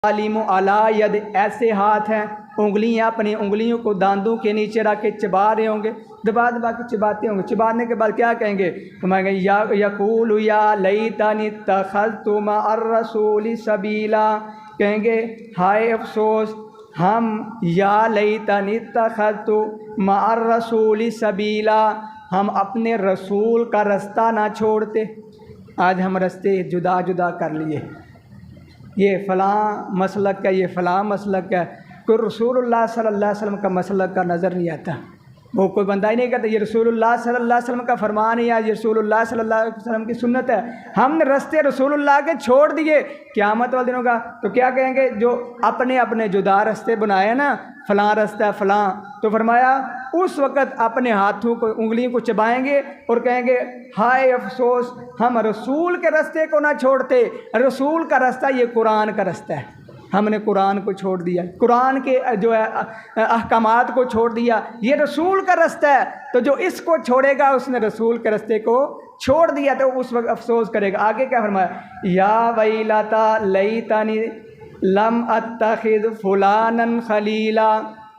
आलिमु अला यद, ऐसे हाथ हैं उंगलियां अपनी उंगलियों को दांतों के नीचे रख के चबा रहे होंगे, दबा दबा के चबाते होंगे। चबाने के बाद क्या कहेंगे? कहेंगे या यकूलु या लैतनी तखज़तु मअर रसूली सबीला, कहेंगे हाय अफसोस हम, या लैतनी तखज़तु मअर रसूली सबीला, हम अपने रसूल का रास्ता ना छोड़ते। आज हम रास्ते जुदा जुदा कर लिए, ये फ़लाँ मसलक है, ये फ़लाँ मसलक है, कोई रसूलुल्लाह सल्लल्लाहु अलैहि वसल्लम का मसलक का नज़र नहीं आता। वो कोई बंदा ही नहीं कहता ये रसूलुल्लाह सल्लल्लाहु अलैहि वसल्लम का फरमान है या ये रसूलुल्लाह सल्लल्लाहु अलैहि वसल्लम की सुन्नत है। हमने रास्ते रसूलुल्लाह के छोड़ दिए, क़यामत वाले दिनों का तो क्या कहेंगे? जो अपने अपने जुदा रास्ते बनाए ना, फ़लाँ रास्ता है फ़लाँ, तो फरमाया उस वक़्त अपने हाथों को उंगलियों को चबाएंगे और कहेंगे हाय अफसोस हम रसूल के रास्ते को ना छोड़ते। रसूल का रास्ता ये कुरान का रास्ता है, हमने कुरान को छोड़ दिया, कुरान के जो है अहकामात को छोड़ दिया, ये रसूल का रास्ता है। तो जो इसको छोड़ेगा उसने रसूल के रास्ते को छोड़ दिया, तो उस वक्त अफसोस करेगा। आगे क्या फरमाया? या वैलता लैतनी लम अत्तखिज़ फुलानन खलीला,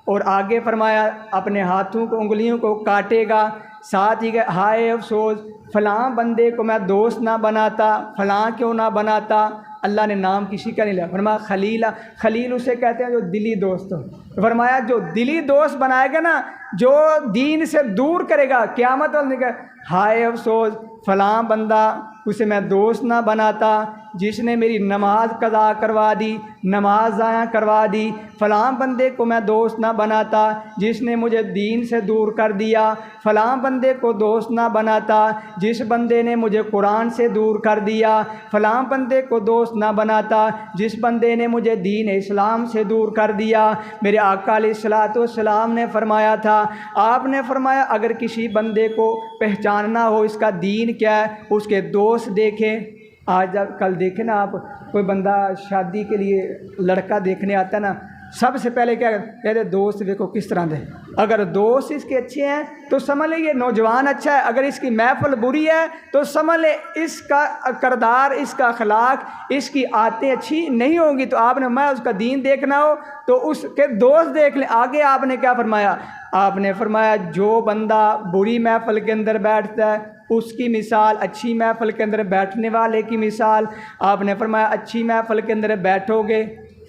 और आगे फरमाया अपने हाथों को उंगलियों को काटेगा, साथ ही हाय अफसोस फ़लाँ बंदे को मैं दोस्त ना बनाता, फ़लाँ क्यों ना बनाता। अल्लाह ने नाम किसी का नहीं लिया, फरमाया खलीला, खलील उसे कहते हैं जो दिली दोस्त हो। फरमाया जो दिली दोस्त बनाएगा ना, जो दीन से दूर करेगा, क़यामत वाले दिन हाय अफसोस फ़लाँ बंदा उसे मैं दोस्त ना बनाता जिसने मेरी नमाज कज़ा करवा दी, नमाज ज़ाया करवा दी। फ़लाँ बंदे को मैं दोस्त ना बनाता जिसने मुझे दीन से दूर कर दिया। फ़लाँ बंदे को दोस्त ना बनाता जिस बंदे ने मुझे कुरान से दूर कर दिया। फ़लाँ बंदे को दोस्त ना बनाता जिस बंदे ने मुझे दीन इस्लाम से दूर कर दिया। मेरे आका अलैहिस्सलातु वस्सलाम ने फरमाया था, आपने फरमाया अगर किसी बंदे को पहचानना हो इसका दीन क्या है, उसके दोस्त देखें। आज कल देखें ना आप, कोई बंदा शादी के लिए लड़का देखने आता है ना, सबसे पहले क्या कहते? दोस्त देखो किस तरह दे। अगर दोस्त इसके अच्छे हैं तो समझ ले ये नौजवान अच्छा है, अगर इसकी महफिल बुरी है तो समझ ले इसका किरदार, इसका अखलाक, इसकी आदतें अच्छी नहीं होंगी। तो आपने मैं उसका दीन देखना हो तो उसके दोस्त देख ले। आगे आपने क्या फरमाया? आपने फरमाया जो बंदा बुरी महफिल के अंदर बैठता है उसकी मिसाल अच्छी महफिल के अंदर बैठने वाले की मिसाल। आपने फरमाया अच्छी महफिल के अंदर बैठोगे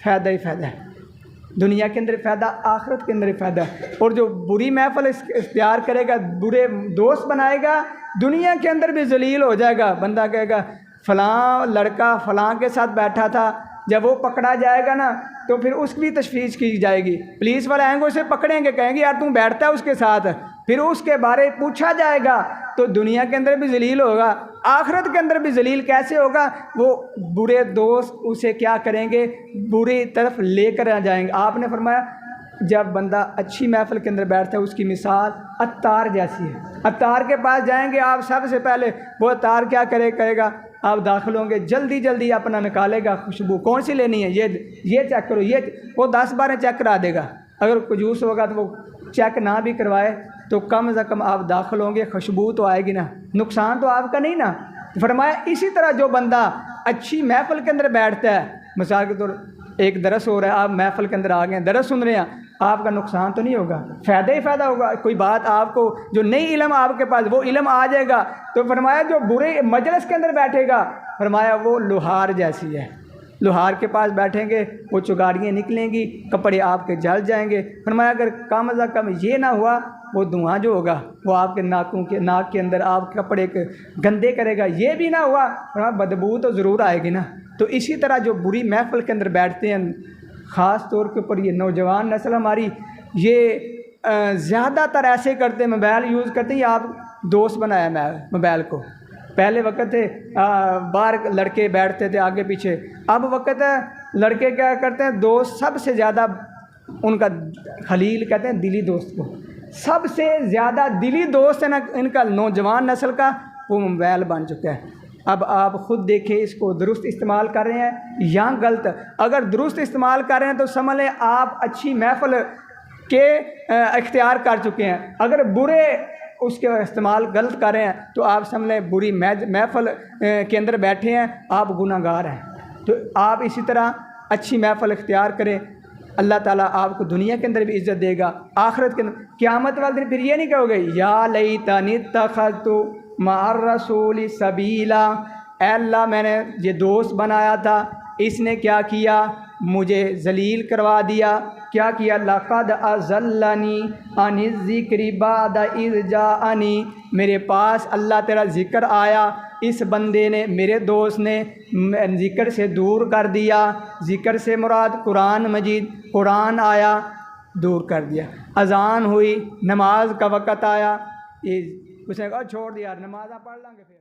फ़ायदा ही फ़ायदा है, दुनिया के अंदर फ़ायदा, आखिरत के अंदर फ़ायदा। और जो बुरी महफिल इख्तियार करेगा, बुरे दोस्त बनाएगा, दुनिया के अंदर भी जलील हो जाएगा। बंदा कहेगा फ़लाँ लड़का फ़लाँ के साथ बैठा था, जब वो पकड़ा जाएगा ना तो फिर उसकी भी तशवीश की जाएगी। पुलिस वाले आएंगे उसे पकड़ेंगे, कहेंगे यार तू बैठता है उसके साथ, फिर उसके बारे में पूछा जाएगा। तो दुनिया के अंदर भी जलील होगा, आखिरत के अंदर भी जलील कैसे होगा? वो बुरे दोस्त उसे क्या करेंगे? बुरी तरफ लेकर आ जाएंगे। आपने फरमाया जब बंदा अच्छी महफिल के अंदर बैठता है उसकी मिसाल अत्तार जैसी है। अत्तार के पास जाएंगे आप, सबसे पहले वो अत्तार क्या करेगा? आप दाखिल होंगे, जल्दी जल्दी अपना निकालेगा खुशबू, कौन सी लेनी है, ये चेक करो, ये वो 10-12 चेक करा देगा। अगर कंजूस होगा तो वो चेक ना भी करवाए तो कम से कम आप दाखिल होंगे, खुशबू तो आएगी ना, नुकसान तो आपका नहीं ना। फरमाया इसी तरह जो बंदा अच्छी महफिल के अंदर बैठता है, मिसाल के तौर एक दरस हो रहा है, आप महफिल के अंदर आ गए, दरस सुन रहे हैं, आपका नुकसान तो नहीं होगा, फ़ायदा ही फ़ायदा होगा। कोई बात आपको जो नई इल्म आपके पास वो इल्म आ जाएगा। तो फरमाया जो बुरे मजलिस के अंदर बैठेगा, फरमाया वो लोहार जैसी है। लोहार के पास बैठेंगे वो चुगाड़ियाँ निकलेंगी, कपड़े आपके जल जाएंगे। फरमाया अगर कम अज़ कम ये ना हुआ, वो धुआं जो होगा वो आपके नाक के अंदर आपके कपड़े के गंदे करेगा। ये भी ना हुआ, फरमाया बदबू तो ज़रूर आएगी ना। तो इसी तरह जो बुरी महफिल के अंदर बैठते हैं, ख़ास तौर के ऊपर ये नौजवान नस्ल हमारी, ये ज़्यादातर ऐसे करते हैं, मोबाइल यूज़ करते हैं। या आप दोस्त बनाया मोबाइल को, पहले वक्त थे बाहर लड़के बैठते थे आगे पीछे, अब वक्त है लड़के क्या करते हैं, दोस्त सबसे ज़्यादा उनका खलील कहते हैं दिली दोस्त को, सबसे ज़्यादा दिली दोस्त है ना इनका नौजवान नस्ल का, वो मोबाइल बन चुका है। अब आप ख़ुद देखें इसको दुरुस्त इस्तेमाल कर रहे हैं या गलत। अगर दुरुस्त इस्तेमाल कर रहे हैं तो समझ लें आप अच्छी महफिल के इख्तियार कर चुके हैं। अगर बुरे उसके इस्तेमाल गलत कर रहे हैं तो आप समझ लें बुरी महफिल के अंदर बैठे हैं, आप गुनाहगार हैं। तो आप इसी तरह अच्छी महफिल इख्तियार करें, अल्लाह ताला आपको दुनिया के अंदर भी इज़्ज़त देगा, आखिरत के अंदर क़यामत वाले दिन फिर ये नहीं कहोगे या लैतनी इत्तखज़तु मअर रसूली सबीला, ऐ अल्लाह मैंने ये दोस्त बनाया था, इसने क्या किया, मुझे जलील करवा दिया। क्या किया, लक़द अज़ल्लनी अनिज़ ज़िक्रि बाद इज़ जाअनी, मेरे पास अल्लाह तेरा ज़िक्र आया, इस बंदे ने, मेरे दोस्त ने ज़िक्र से दूर कर दिया। ज़िक्र से मुराद कुरान मजीद, कुरान आया दूर कर दिया। अज़ान हुई, नमाज का वक़्त आया, ये उसने कहा छोड़ दिया, नमाज़ पढ़ लेंगे फिर।